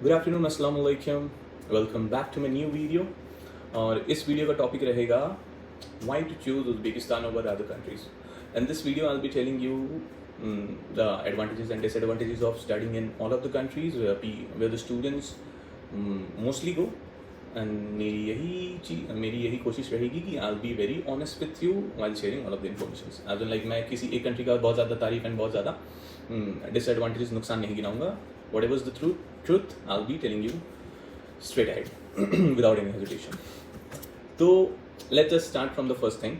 Good afternoon, अस्सलाम वालेकुम, welcome back to my new video. और इस वीडियो का टॉपिक रहेगा why to choose Uzbekistan over other countries. In this video I'll be telling you the advantages and disadvantages of studying in all of the countries where the students mostly go. And मेरी यही कोशिश रहेगी कि I'll be very honest with you while sharing all of the information. As in like मैं किसी एक country का बहुत ज़्यादा तारीफ एंड बहुत ज़्यादा डिसएडवांटेजेस नुकसान नहीं गिनाऊंगा. Whatever is the truth, I'll be telling you straight ahead without any hesitation. So let's just start from the first thing.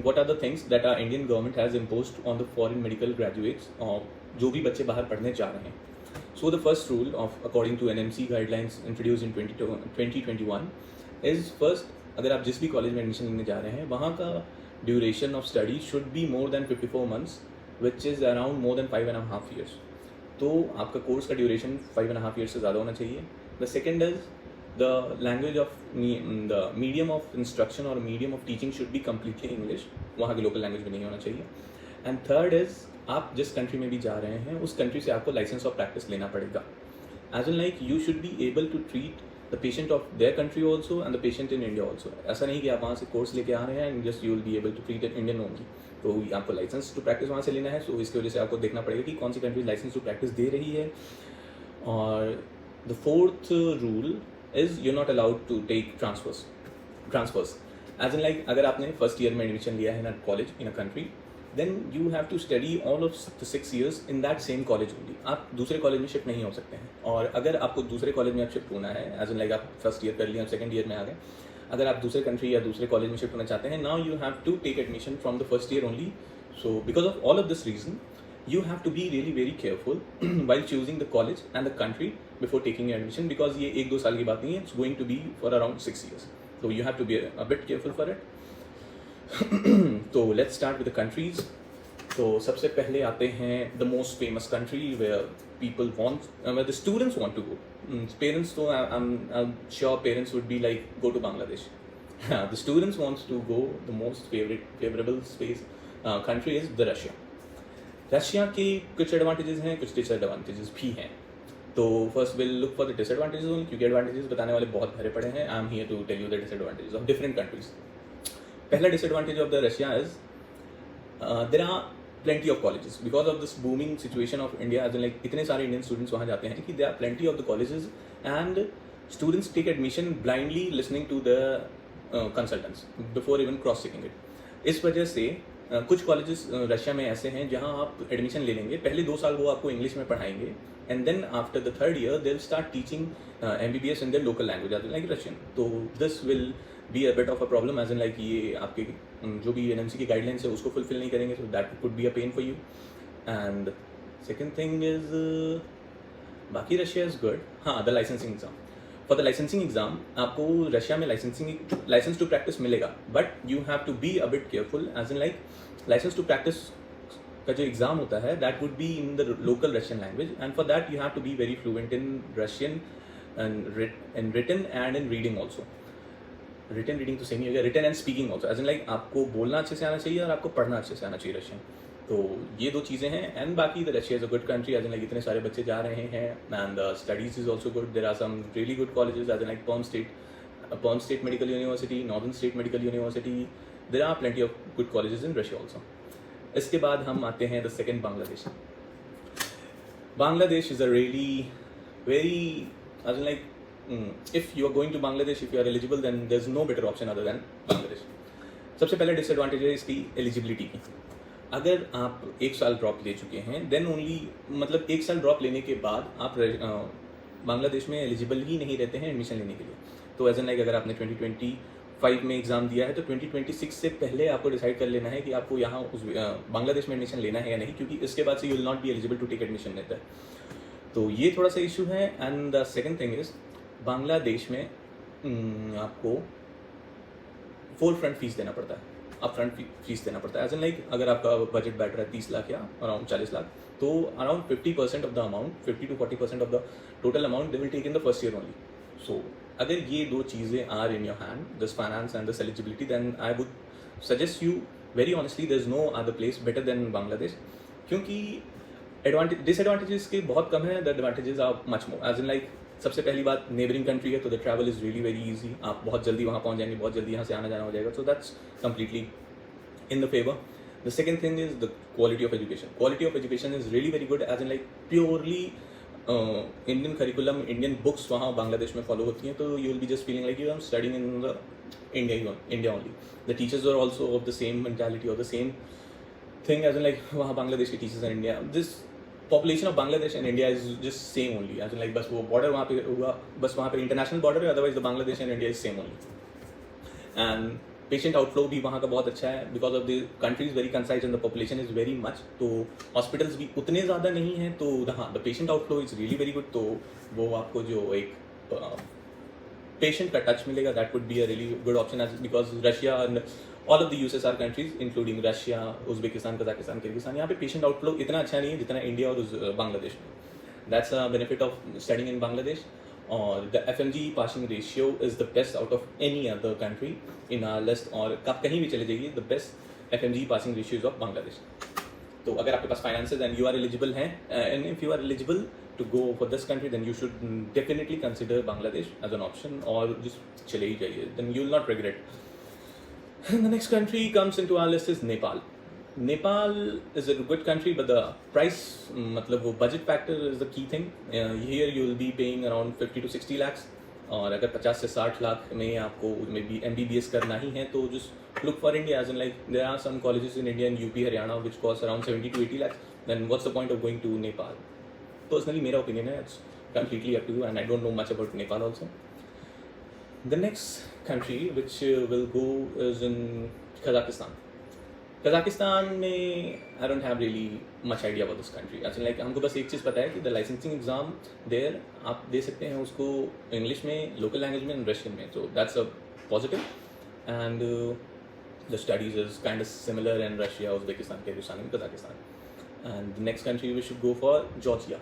What are the things that our Indian government has imposed on the foreign medical graduates और जो भी बच्चे बाहर पढ़ने जा रहे हैं? So the first rule of according to NMC guidelines introduced in 2021 is first, अगर आप जिस भी कॉलेज में एडमिशन लेने जा रहे हैं वहाँ का duration of study should be more than 54 months, which is around more than 5.5 years. तो आपका कोर्स का ड्यूरेशन 5.5 years से ज़्यादा होना चाहिए. The second is the language of the medium of instruction और medium of teaching should be completely English, वहाँ की लोकल लैंग्वेज में नहीं होना चाहिए. एंड थर्ड इज आप जिस कंट्री में भी जा रहे हैं उस कंट्री से आपको लाइसेंस ऑफ प्रैक्टिस लेना पड़ेगा. As an like you should be able to treat the patient of their country also and the patient in India also. ऐसा नहीं कि आप वहाँ से कोर्स लेके आ रहे हैं and just you will be able to treat an Indian only. तो आपको लाइसेंस टू प्रैक्टिस वहाँ से लेना है. सो इसकी वजह से आपको देखना पड़ेगा कि कौन सी कंट्री लाइसेंस टू प्रैक्टिस दे रही है. और the fourth rule is you not allowed to take transfers. As in like अगर आपने फर्स्ट ईयर में एडमिशन लिया है in a college in a country, then you have to study all of the 6 years in that same college only. आप दूसरे college में shift नहीं हो सकते हैं. और अगर आपको दूसरे कॉलेज में आप शिफ्ट होना है, एज इन लाइक आप फर्स्ट ईयर कर लिया, सेकंड ईयर में आ गए, अगर आप दूसरे कंट्री या दूसरे कॉलेज में शिफ्ट होना चाहते हैं, now you have to take admission from the first year only. So because of all of this reason, you have to be really very careful while choosing the college and the country before taking your admission, because ये 1-2 साल की बात नहीं है. It's going to be for around 6 years. So you have to be a bit careful for it. So let's start with the countries. तो सबसे पहले आते हैं the most famous country where people want, where the students want to go. Parents, तो I'm sure parents would be like, go to Bangladesh. The students wants to go, the most favorable space country is the Russia. Russia की कुछ advantages हैं, कुछ disadvantages भी हैं. तो first will look for the disadvantages only, क्योंकि advantages बताने वाले बहुत भरे पड़े हैं. I am here to tell you the disadvantages of different countries. पहला disadvantage of the Russia is there are plenty of colleges because of this booming situation of India. As in like इतने सारे Indian students वहाँ जाते हैं कि there are plenty of the colleges and students take admission blindly listening to the consultants before even cross checking it. इस वजह से कुछ कॉलेजेस रशिया में ऐसे हैं जहाँ आप एडमिशन ले लेंगे, पहले 2 साल वो आपको इंग्लिश में पढ़ाएंगे, and then after the third year they will start teaching MBBS in their local language as like Russian. तो this will be a bit of a problem, as in like ये आपके जो भी NMC की guidelines है उसको fulfil नहीं करेंगे, so that could be a pain for you. And second thing is बाकी रशिया इज गुड. हाँ, the licensing exam. For the licensing exam आपको रशिया में लाइसेंस टू प्रैक्टिस मिलेगा, but you have to be a bit careful. As in like licence to practise का जो exam होता है that would be in the local Russian language, and for that you have to be very fluent in Russian and written and in reading also. Written reading तो same ही हो गया, written and speaking also. As in like आपको बोलना अच्छे से आना चाहिए और आपको पढ़ना अच्छे से आना चाहिए रशियन. तो ये 2 चीज़ें हैं. एंड बाकी the Russia is a good country, as in like इतने सारे बच्चे जा रहे हैं and the studies is also good. There are some really good colleges as in like Perm State Medical University, Northern State Medical University. There are plenty of good colleges in Russia also. इसके बाद हम आते हैं the second, Bangladesh. Bangladesh is a really very, as in like if you are going to Bangladesh, if you are eligible, then there's no better option other than Bangladesh. सबसे पहला disadvantage है इसकी eligibility की. अगर आप 1 साल ड्रॉप ले चुके हैं, देन ओनली, मतलब 1 साल ड्रॉप लेने के बाद आप बांग्लादेश में एलिजिबल ही नहीं रहते हैं एडमिशन लेने के लिए. तो एज एन लाइक अगर आपने 2025 में एग्जाम दिया है तो 2026 से पहले आपको डिसाइड कर लेना है कि आपको यहाँ बांग्लादेश में एडमिशन लेना है या नहीं, क्योंकि इसके बाद से you will not be eligible to take admission लेता है. तो ये थोड़ा सा इशू है. And the second thing is Bangladesh में आपको फुल फ्रंट फीस देना पड़ता है, अप फ्रंट फीस देना पड़ता है. एज इन लाइक अगर आपका बजट बैठ रहा है 30 लाख या अराउंड 40 लाख, तो around 50% of the amount, 50 to 40% of the total amount they will take in the first year only. So अगर ये 2 चीज़ें are in your hand, this finance and this eligibility, then I would suggest you very honestly there is no other place better than Bangladesh. क्योंकि disadvantages के बहुत कम है, the advantages are much more. As in like सबसे पहली बात, neighbouring country है तो the travel is really very easy, आप बहुत जल्दी वहाँ पहुँच जाएंगे, बहुत जल्दी यहाँ से आना जाना हो जाएगा, so that's completely in the favor. The second thing is the quality of education. Quality of education is really very good, as in like purely Indian curriculum, Indian books वहाँ बांग्लादेश में follow होती हैं, तो you will be just feeling like you are studying in the India only. The teachers are also of the same mentality or the same thing, as in like वहाँ बांग्लादेश के teachers and India. This population of Bangladesh and India is just same only, as in like बस वो border वहाँ पे होगा, बस वहाँ पे international border है, otherwise the Bangladesh and India is same only. And patient outflow भी वहाँ का बहुत अच्छा है, because of the country is very concise and the population is very much, तो हॉस्पिटल्स भी उतने ज़्यादा नहीं हैं, तो हाँ the patient outflow is really very good, तो वो आपको जो एक पेशेंट का टच मिलेगा, that would be a really good option, as because Russia and all of the USSR countries including Russia, Uzbekistan, Kazakhstan, Kyrgyzstan, यहाँ पे पेशेंट आउटफ्लो इतना अच्छा नहीं है जितना इंडिया और बांग्लादेश में. That's a benefit of studying in Bangladesh. और the FMG passing ratio is the best out of any other country in our list, और आप कहीं भी चले जाइए, the best FMG passing ratio is of Bangladesh. तो अगर आपके पास finances and you are eligible हैं, and if you are eligible to go for this country, then you should definitely consider Bangladesh as an option, और जिस चले ही जाइए, then you will not regret. The next country comes into our list is Nepal. Nepal is a good country, but the price, मतलब वो budget factor is the key thing. Here you will be paying around 50 to 60 lakhs, और अगर 50 से 60 लाख में आपको maybe MBBS करना ही है, तो just look for India, as in like there are some colleges in India and UP, Haryana which cost around 70 to 80 lakhs. Then what's the point of going to Nepal? Personally, मेरा opinion है, it's completely up to you, and I don't know much about Nepal also. The next country which will go is in Kazakhstan. Kazakhstan में I don't have really much idea about this country. अच्छा like हमको बस एक चीज़ पता है कि the licensing exam there आप दे सकते हैं उसको इंग्लिश में, लोकल लैंग्वेज में एंड रशियन में, so that's a positive. And the studies is kind of similar in Russia, Uzbekistan, Kyrgyzstan and Kazakhstan. And the next country we should go for Georgia.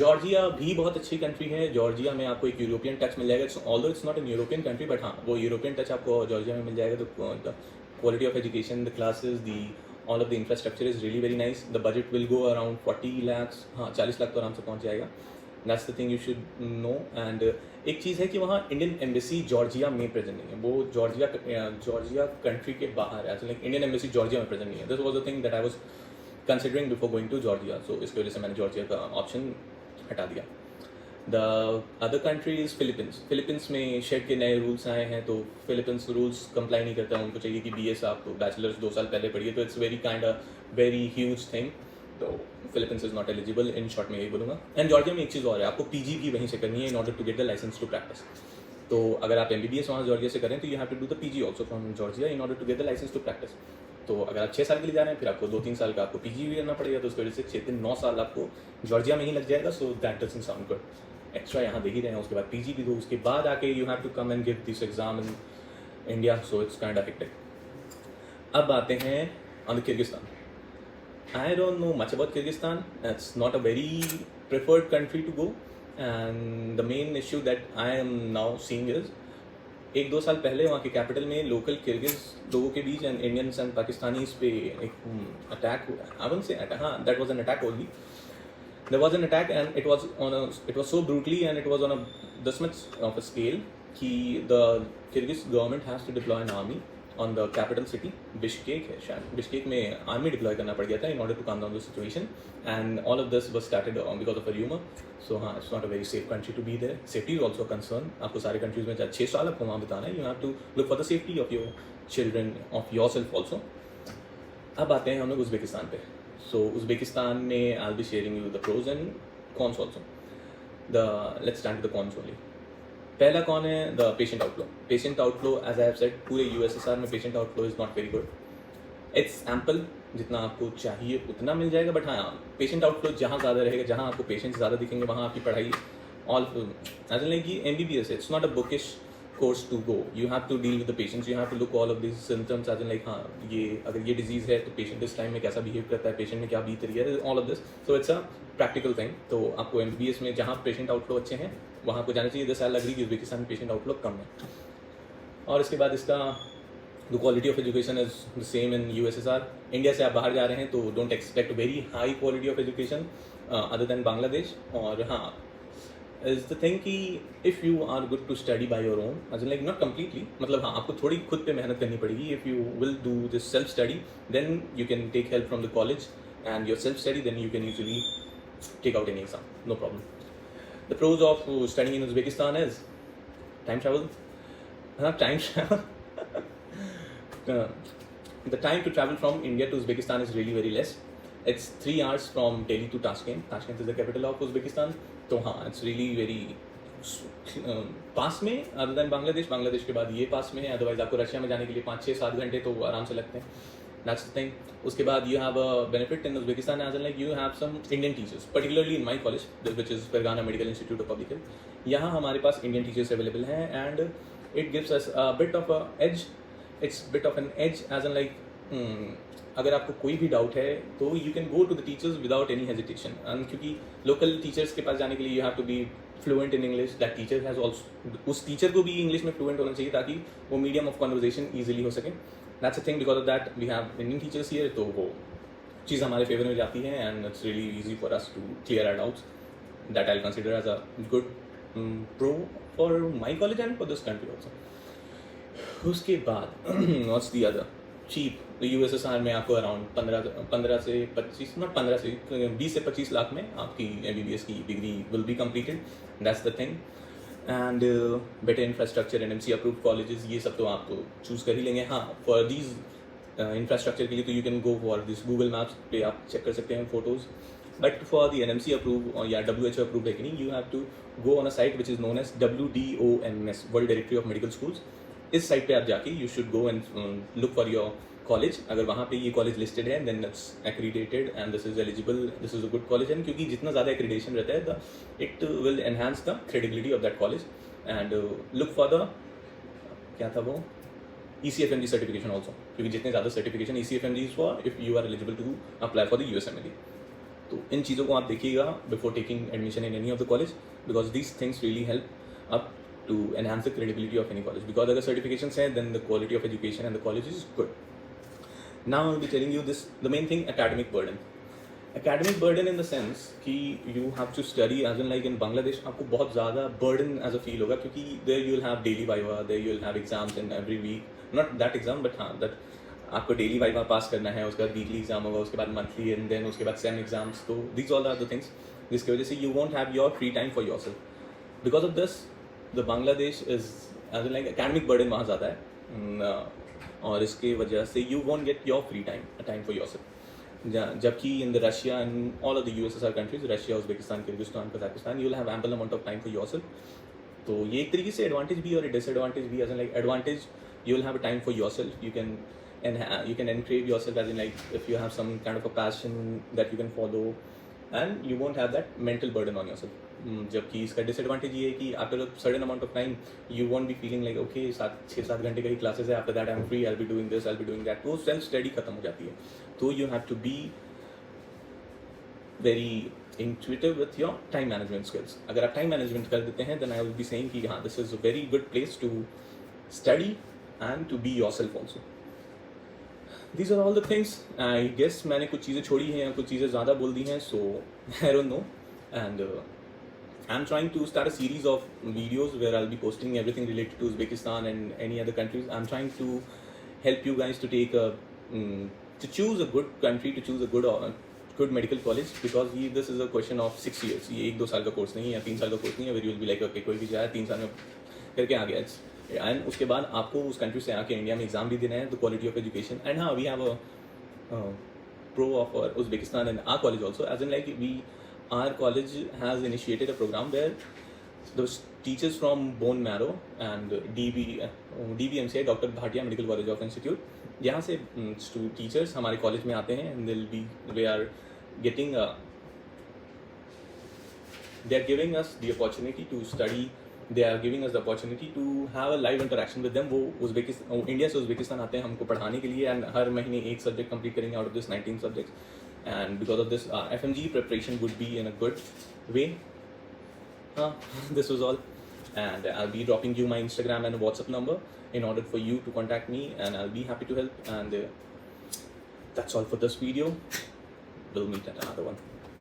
Georgia भी बहुत अच्छी country है. Georgia में आपको एक European touch मिल जाएगा, although it's not an European country, but हाँ वो यूरोपियन टच आपको जॉर्जिया में मिल जाएगा. तो quality of education, the classes, all of the infrastructure is really very nice. The budget will go around 40 lakhs, हाँ 40 लाख तो आराम से पहुँच जाएगा. That's the thing you should know. And एक चीज़ है कि वहाँ इंडियन एम्बेसी जॉर्जिया में प्रेजेंट नहीं है, वो जॉर्जिया कंट्री के बाहर है. लाइक इंडियन एम्बेसी जॉर्जिया में प्रेजेंट नहीं है. This was the thing that I was considering before going to Georgia, so इसकी वजह से मैंने जॉर्जिया का ऑप्शन हटा दिया. The other country is Philippines. Philippines में शेड के नए रूल्स आए हैं, तो फिलीपींस रूल्स कंप्लाई नहीं करता. उनको चाहिए कि BS आप बैचलर्स 2 साल पहले पढ़िए, तो इट्स वेरी ह्यूज थिंग. तो Philippines is not eligible, in short में यही बोलूँगा. एंड जॉर्जिया में एक चीज़ और है, आपको PG भी वहीं से करनी है in order to get the licence to practise. तो अगर आप MBBS वहाँ जॉर्जिया से करें, तो you have to do the PG also from Georgia in order to get the licence to practise. तो अगर आप 6 साल के लिए जा रहे हैं, फिर आपको 2-3 साल का आपको PG भी करना पड़ेगा, तो उसकी वजह से 6-9 साल आपको जॉर्जिया में ही लग जाएगा. So that doesn't sound good. Extra यहाँ दे ही रहे हैं, उसके बाद PG भी दो, उसके बाद आके you have to come and give this exam in India, so it's kind of hectic. अब आते हैं on the Kyrgyzstan. I don't know much about Kyrgyzstan. It's not a very preferred country to go, and the main issue that I am now seeing is 1-2 साल पहले वहाँ के capital में local Kyrgyz लोगों के बीच एंड इंडियंस एंड पाकिस्तानीज पे एक attack हुआ. आई वोंट से अटैक, हाँ that was an attack only. There was an attack, and it was so brutally, and it was on this much of a scale कि the Kyrgyz government has to deploy an army on the capital city. Bishkek है शायद, Bishkek में army deploy करना पड़ गया था in order to calm down the situation, and all of this was started because of a rumor. So हाँ, it's not a very safe country to be there. Safety is also a concern. आपको सारे countries में 6 साल आपको वहाँ बिताना है. You have to look for the safety of your children, of yourself also. अब आते हैं हम लोग उज़्बेकिस्तान पे. So Uzbekistan में I'll be sharing you the pros and cons also. Let's start with the cons only. पहला कौन है? The patient outflow. Patient outflow, as I have said, पूरे USSR में patient outflow is not very good. It's ample, जितना आपको चाहिए उतना मिल जाएगा, बट हाँ patient outflow जहाँ ज़्यादा रहेगा, जहाँ आपको patients ज़्यादा दिखेंगे, वहाँ आपकी पढ़ाई as in like MBBS, it's not a bookish course to go. You have to deal with the patients. You have to look all of these symptoms as in like हाँ ये अगर ये disease है तो patient इस time में कैसा behave करता है, patient में क्या बीत रही है, all of this. So it's a practical thing. तो आपको MBBS में जहाँ patient outflow अच्छे हैं वहाँ को जाना चाहिए. This I'll agree कि उज़्बेकिस्तान में patient outflow कम है. और इसके बाद इसका the quality of education is the same in USSR. India से आप बाहर जा रहे हैं तो don't expect very high quality of education other than Bangladesh. और हाँ इज द थिंग कि if you are good to study by your own, as like not completely, मतलब हाँ आपको थोड़ी खुद पे मेहनत करनी पड़ेगी. If you will do this self study then you can take help from the college and your self study, then you can easily take out any exam, no problem. The pros of studying in Uzbekistan is time travel. Time travel. The time to travel from India to Uzbekistan is really very less. It's 3 hours from Delhi to Tashkent. Tashkent is the capital of Uzbekistan. तो हाँ, it's really very पास में, other than Bangladesh के बाद ये पास में है. Otherwise आपको Russia में जाने के लिए 5-6-7 घंटे तो आराम से लगते हैं. That's the thing. उसके बाद you have a benefit in Uzbekistan as in like you have some Indian teachers, particularly in my college, which is Fergana Medical Institute of Public Health. यहाँ हमारे पास Indian teachers available हैं and it gives us a bit of a edge. It's bit of an edge as in like अगर आपको कोई भी doubt है तो you can go to the teachers without any hesitation. And क्योंकि local teachers के पास जाने के लिए you have to be fluent in English. That teacher has also, उस teacher को भी English में fluent होना चाहिए ताकि वो medium of conversation easily हो सके. That's the thing. Because of that we have Indian teachers here, तो वो चीज़ हमारे फेवर में जाती है and it's really easy for us to clear our doubts. That I'll consider as a good pro for my college and for this country also. उसके बाद what's the other? Cheap. तो USSR में आपको around 15 से 25, not 15 से 20 से 25 लाख में आपकी MBBS की degree will be completed. That's the thing. And better infrastructure, NMC approved colleges, ये सब तो आपको चूज़ कर ही लेंगे. हाँ, फॉर दीज इंफ्रास्ट्रक्चर के लिए तो you can go for this Google Maps पे आप चेक कर सकते हैं photos. But for the NMC approve या WHO अप्रूव्ड है कि नहीं, you have to go on a site which is known as WDOMS, world directory of medical schools. इस साइट पे आप जाके you should go and look for your college. अगर वहाँ पे ये कॉलेज लिस्टेड है then it's accredited and this is eligible, this is a good college. And क्योंकि जितना ज़्यादा एक्रीडेशन रहता है it will enhance the credibility of that college. And look for the, क्या था वो, ECFMG सर्टिफिकेशन ऑल्सो, क्योंकि जितने ज़्यादा certification ECFMG is for if you are eligible to apply for the USMLE. तो इन चीज़ों को आप देखिएगा before taking admission in any of the college, because these things really help up to enhance the credibility of any college. Because अगर certifications हैं then the quality of education and the college is good. Now I will be telling you this, the main thing, academic burden. Academic burden in the sense कि you have to study as in like in Bangladesh आपको बहुत ज़्यादा burden as a feel होगा, क्योंकि there you will have daily viva, there you will have exams in every week, not that exam but हाँ that आपको daily viva पास करना है, उसके बाद weekly exam होगा, उसके बाद monthly and then उसके बाद sem exams. तो these all are the things जिसकी वजह से you won't have your free time for yourself. Because of this the Bangladesh is as in like academic burden वहाँ ज़्यादा है और इसके वजह से you won't get your free time, a time for yourself. जबकि in the Russia and all of the USSR countries, Russia, Uzbekistan, Kyrgyzstan, Kazakhstan, you will have ample amount of time for yourself. तो ये एक तरीके से advantage भी और disadvantage भी. as in like advantage, you will have a time for yourself. You can engrave yourself as in like if you have some kind of a passion that you can follow and you won't have that mental burden on yourself. जबकि इसका disadvantage ये है कि after a certain amount of time you won't be feeling like okay 6-7 घंटे का ही classes है, after that I am free, I will be doing this, I will be doing that. तो सेल्फ स्टडी खत्म हो जाती है. तो you have to be very intuitive with your time management skills. अगर आप टाइम मैनेजमेंट कर देते हैं then I will be saying कि हाँ this is a very good place to study and to be your self also. These are all the things. I guess मैंने कुछ चीज़ें छोड़ी हैं, कुछ चीज़ें ज़्यादा बोल दी हैं, so I don't know. And I'm trying to start a series of videos where I'll be posting everything related to Uzbekistan and any other countries. I'm trying to help you guys to take to choose a good country, to choose a good medical college, because this is a question of 6 years. ये 1-2 साल का course नहीं है या 3 साल का course नहीं है where you will be like okay कोई भी जाए 3 साल में करके आ गया. एंड उसके बाद आपको उस कंट्री से आके इंडिया में एग्जाम भी देना है, the quality of education. And हाँ, we have a pro of Uzbekistan and our college also, as in like our college has initiated a program where the teachers from Bone Marrow and DBMCI, Dr. Bhatia Medical College of Institute, यहाँ से teachers हमारे college में आते हैं and they are getting they are giving us the opportunity to study. They are giving us the opportunity to have a live interaction with them. वो India से Uzbekistan आते हैं हमको पढ़ाने के लिए एंड हर महीने एक सब्जेक्ट कंप्लीट करेंगे out of this 19 subjects. And because of this, FMG preparation would be in a good way. This was all, and I'll be dropping you my Instagram and WhatsApp number in order for you to contact me, and I'll be happy to help. And that's all for this video. We'll meet at another one.